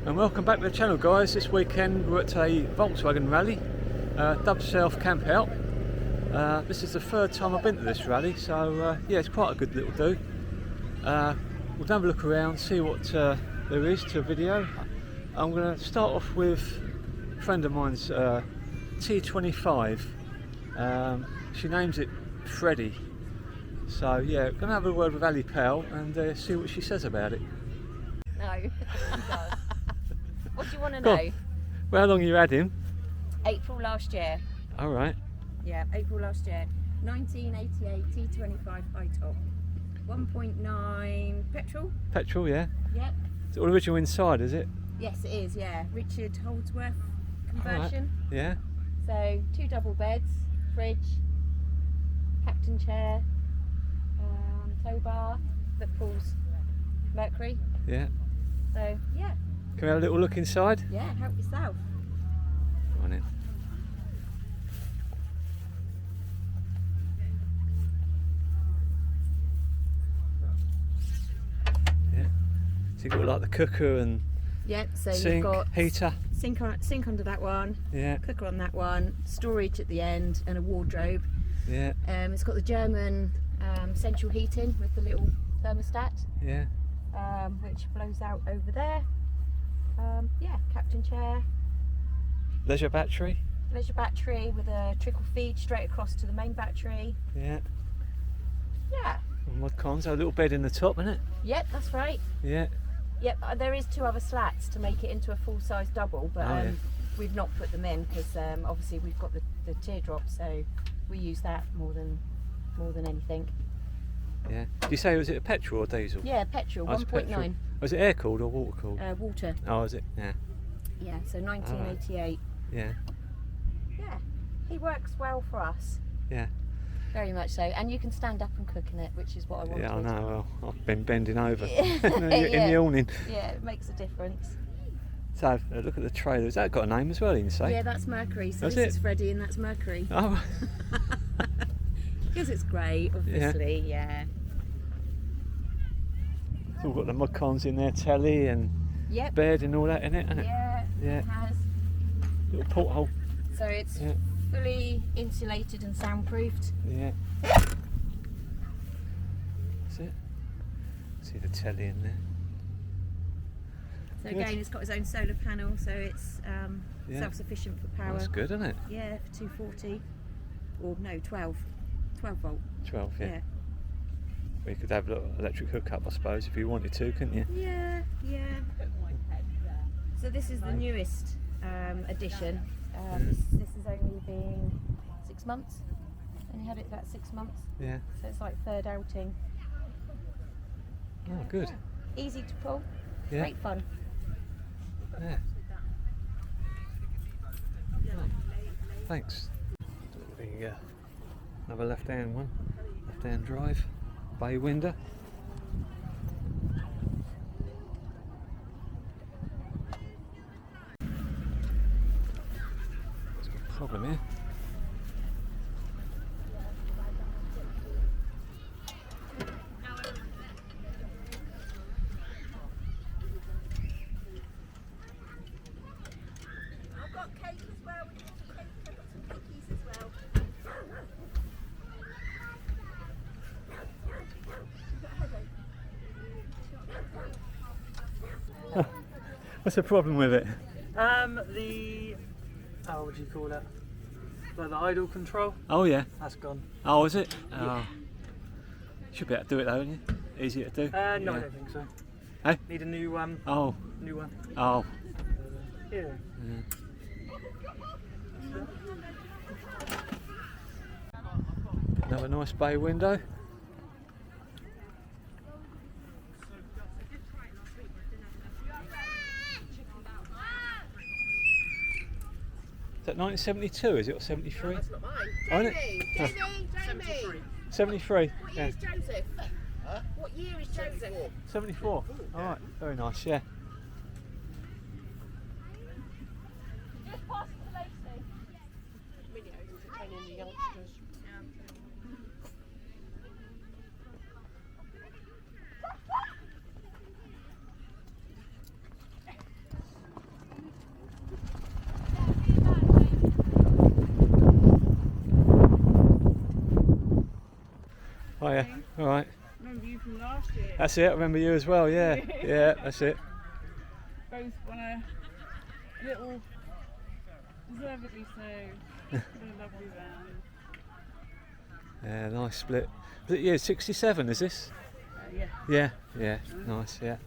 And welcome back to the channel, guys. This weekend we're at a Volkswagen rally, Dub South Campout. This is the third time I've been to this rally, so yeah, it's quite a good little do. We'll have a look around, see what there is to a video. I'm going to start off with a friend of mine's T25. She names it Freddy. So yeah, going to have a word with Ali Pal and see what she says about it. No, he does. What do you want to know? Well, how long you had him? April last year. All right. Yeah, April last year. 1988 T25 high top. 1.9 petrol. Petrol, yeah. Yep. It's all original inside, is it? Yes, it is. Yeah, Richard Holdsworth conversion. Right. Yeah. So 2 double beds, fridge, captain chair, tow bar that pulls Mercury. Yeah. So yeah. Can we have a little look inside? Yeah, help yourself. Go on in. Yeah. So you've got like the cooker and Yep, so sink, you've got heater. Sink under that one, Yeah. cooker on that one, storage at the end and a wardrobe. Yeah. It's got the German central heating with the little thermostat, Yeah. which blows out over there. Yeah, captain chair, Leisure battery. leisure battery with a trickle feed straight across to the main battery. Yeah. Yeah. Mod cons. A little bed in the top, isn't it? Yep, that's right. Yeah. Yep, there is 2 other slats to make it into a full-size double, but Oh, yeah. we've not put them in because obviously we've got the teardrop, so we use that more than anything. Yeah. Do you say was it a petrol or diesel? Yeah, petrol, Oh, it's 1.9. petrol. Was it air cooled or water cooled? Water. Oh, is it? Yeah. Yeah, so 1988. Yeah. Yeah, he works well for us. Yeah. Very much so, and you can stand up and cook in it, which is what I wanted. Yeah, I know. Well, I've been bending over Yeah. in the awning. Yeah, it makes a difference. So look at the trailer. Has that got a name as well? Didn't you say? Yeah, that's Mercury. So Does this it? is Freddie, and that's Mercury. Oh. Because it's grey, obviously. Yeah. It's all got the mod cons in there, telly and Yep. bed and all that in it, isn't it? Yeah. Yeah. It has. Little porthole. So it's Yeah. fully insulated and soundproofed. Yeah. That's it. See the telly in there. So Good. again, it's got its own solar panel, so it's Yeah. self-sufficient for power. That's good, isn't it? Yeah, for 240, or no, 12 volt. 12, yeah. Yeah. Well, you could have a little electric hookup, I suppose, if you wanted to, couldn't you? Yeah, yeah. So this is the newest edition. This has only been 6 months. Only had it about 6 months. Yeah. So it's like 3rd outing. Oh, good. Easy to pull. Yeah. Great fun. Yeah. Oh, thanks. Another left-hand one. Left-hand drive. Bay window. It's got a problem here. I've got cake as well. We've got some cake. I've got some cookies as well. What's the problem with it? How would you call it? Like the idle control? Oh yeah. That's gone. Oh, is it? Oh. Should be able to do it though, wouldn't you? Easier to do. No, I Yeah. don't think so. Hey? Need a new one. Oh. New one. Oh. Here. Yeah. Another nice bay window. Is that 1972, is it, or 73? That's not mine. Oh, isn't Jamie! it? Jamie! 73? What Yeah. year is Joseph? Huh? What year is Joseph? 74? Alright, very nice, yeah. Just past the Lacey. Videos for training the youngsters. last year. That's it, I remember you as well, yeah. Yeah, that's it. Both won a little, deservedly so, what a lovely round. Yeah, nice split. Was it, yeah, 67 is this? Yeah. Yeah, yeah, nice, yeah.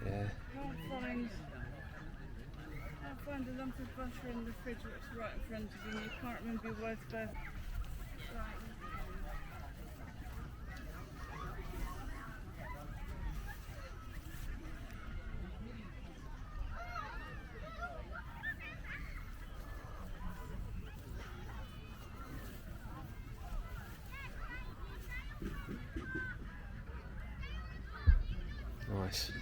Yeah. Can't find a lump of butter in the fridge that's right in front of you. You can't remember your words for. Nice.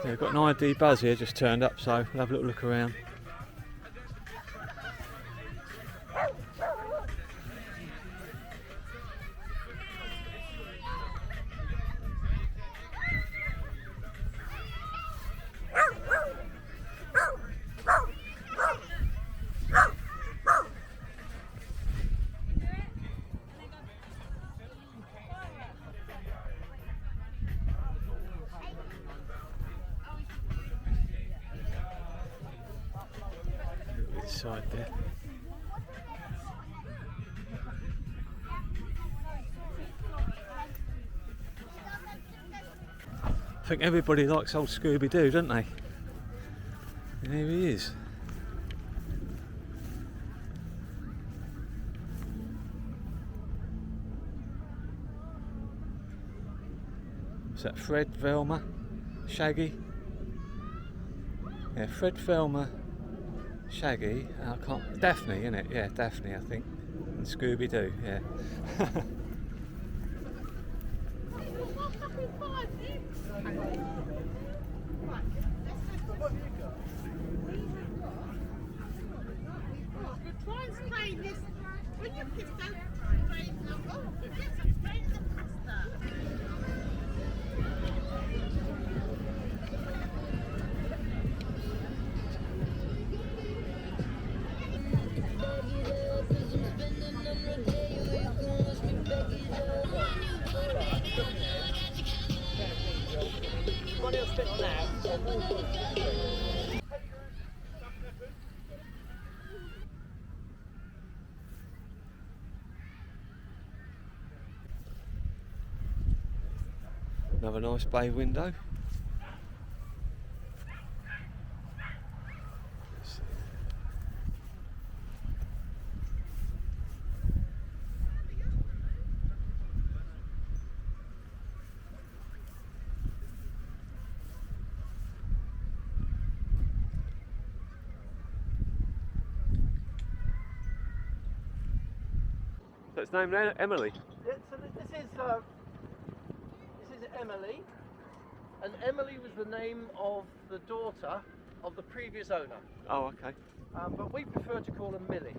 Yeah, got an ID buzz here, just turned up, so we'll have a little look around. This side there. I think everybody likes old Scooby-Doo, don't they? And here he is. Is that Fred, Velma, Shaggy? Yeah, Fred, Velma, Shaggy, and I can't. Daphne, isn't it? Yeah, Daphne, I think. And Scooby-Doo, yeah. Try and spray this. When you piss, don't spray it. Oh, yes, I'm spraying the pasta. Another nice bay window. So it's named Emily. Yeah, so this is Emily, and Emily was the name of the daughter of the previous owner. Oh, okay. But we prefer to call her Millie.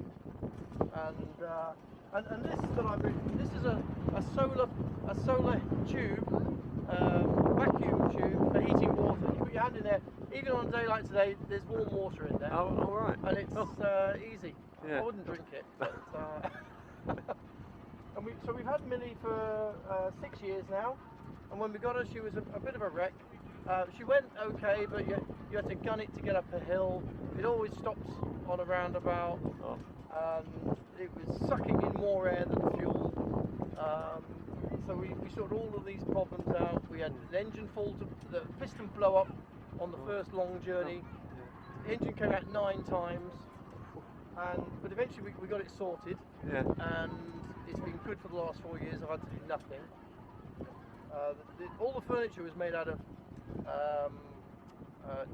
And this that I've written, this is a solar tube, vacuum tube for heating water. You put your hand in there, even on a day like today, there's warm water in there. Oh, all right. And it's easy. Yeah. I wouldn't drink it, but and so we've had Millie for 6 years now, and when we got her she was a bit of a wreck. She went okay, but you had to gun it to get up a hill. It always stops on a roundabout. Oh. It was sucking in more air than fuel. So we sorted all of these problems out. We had an engine fall, the piston blow up on the first long journey. The engine came out 9 times, but eventually we got it sorted. Yeah. And it's been good for the last 4 years. I've had to do nothing. All the furniture was made out of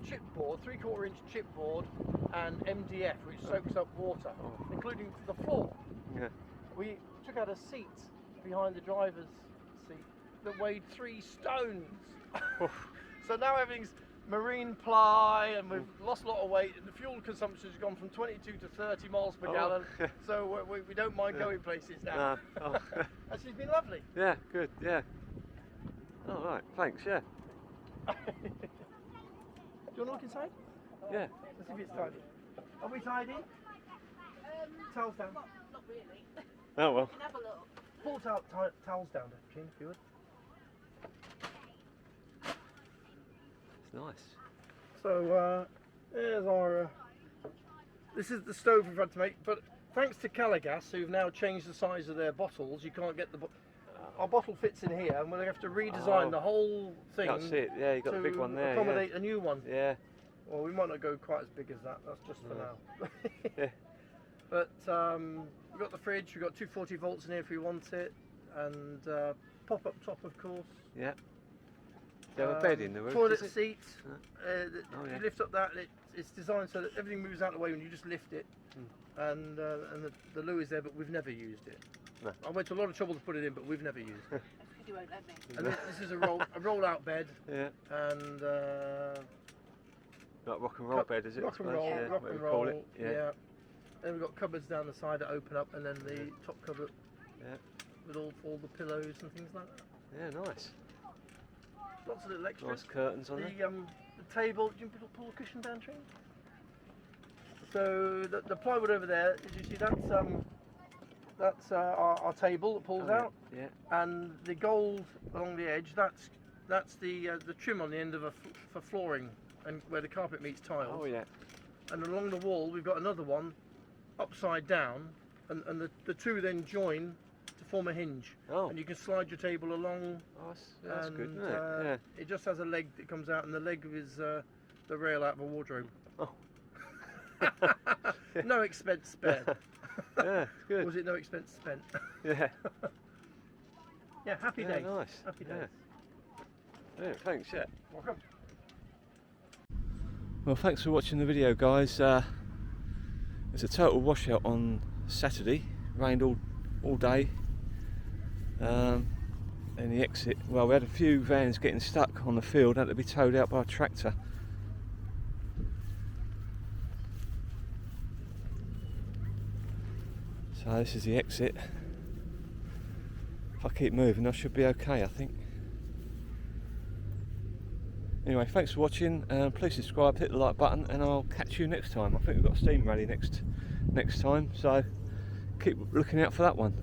chipboard, 3/4 inch chipboard, and MDF, which soaks up water, including the floor. Yeah. We took out a seat behind the driver's seat that weighed 3 stones. So now everything's marine ply, and we've lost a lot of weight, and the fuel consumption has gone from 22 to 30 miles per gallon. So we don't mind going places now. Oh. And she's been lovely. Yeah, good, yeah. All right, thanks, yeah. you want to look inside? Yeah. Let's see if it's tidy. Are we tidy? Towels down. Not really. Oh well. You can have a look. Pull towels down, Jean, if you would. It's nice. So there's our. This is the stove we've had to make, but thanks to Calagas, who've now changed the size of their bottles, you can't get the. Our bottle fits in here, and we'll have to redesign Oh. the whole thing. That's it. Yeah, you got the big one there. Accommodate a new one. Yeah. Well, we might not go quite as big as that. That's just for now. Yeah. But we've got the fridge. We've got 240 volts in here if we want it, and pop-up top, of course. Yeah. Do you have a bed in the roof? Toilet does it? seat. Oh, yeah. You lift up that, and it's designed so that everything moves out of the way when you just lift it. And the loo is there, but we've never used it. No. I went to a lot of trouble to put it in, but we've never used it. You won't let me. And this is a roll-out bed, Yeah. and Like rock and roll bed, is it? I rock and suppose? roll, Yeah, rock what and we call roll. it. Yeah. Then we've got cupboards down the side that open up, and then the top cupboard Yeah. with all the pillows and things like that. Yeah, nice. Lots of little extras. Nice curtains on there. The table. Do you pull the cushion down, Tree? So the plywood over there, as you see, that's our table that pulls Oh, out, Yeah. and the gold along the edge. That's the trim on the end of for flooring and where the carpet meets tiles. Oh yeah. And along the wall we've got another one upside down, and the two then join to form a hinge. Oh. And you can slide your table along. Oh, that's good, and, isn't it? Yeah. It just has a leg that comes out, and the leg is the rail out of a wardrobe. Oh. No expense spared. Yeah, it's good. Was it no expense spent? Yeah. Yeah, happy Yeah, days. nice. Happy Yeah. days. Yeah, thanks, yeah. Welcome. Well, thanks for watching the video, guys. It's a total washout on Saturday. Rained all day. And the exit, well, we had a few vans getting stuck on the field, had to be towed out by a tractor. So this is the exit. If I keep moving, I should be okay, I think. Anyway, thanks for watching. Please subscribe, hit the like button, and I'll catch you next time. I think we've got a steam rally next time, so keep looking out for that one.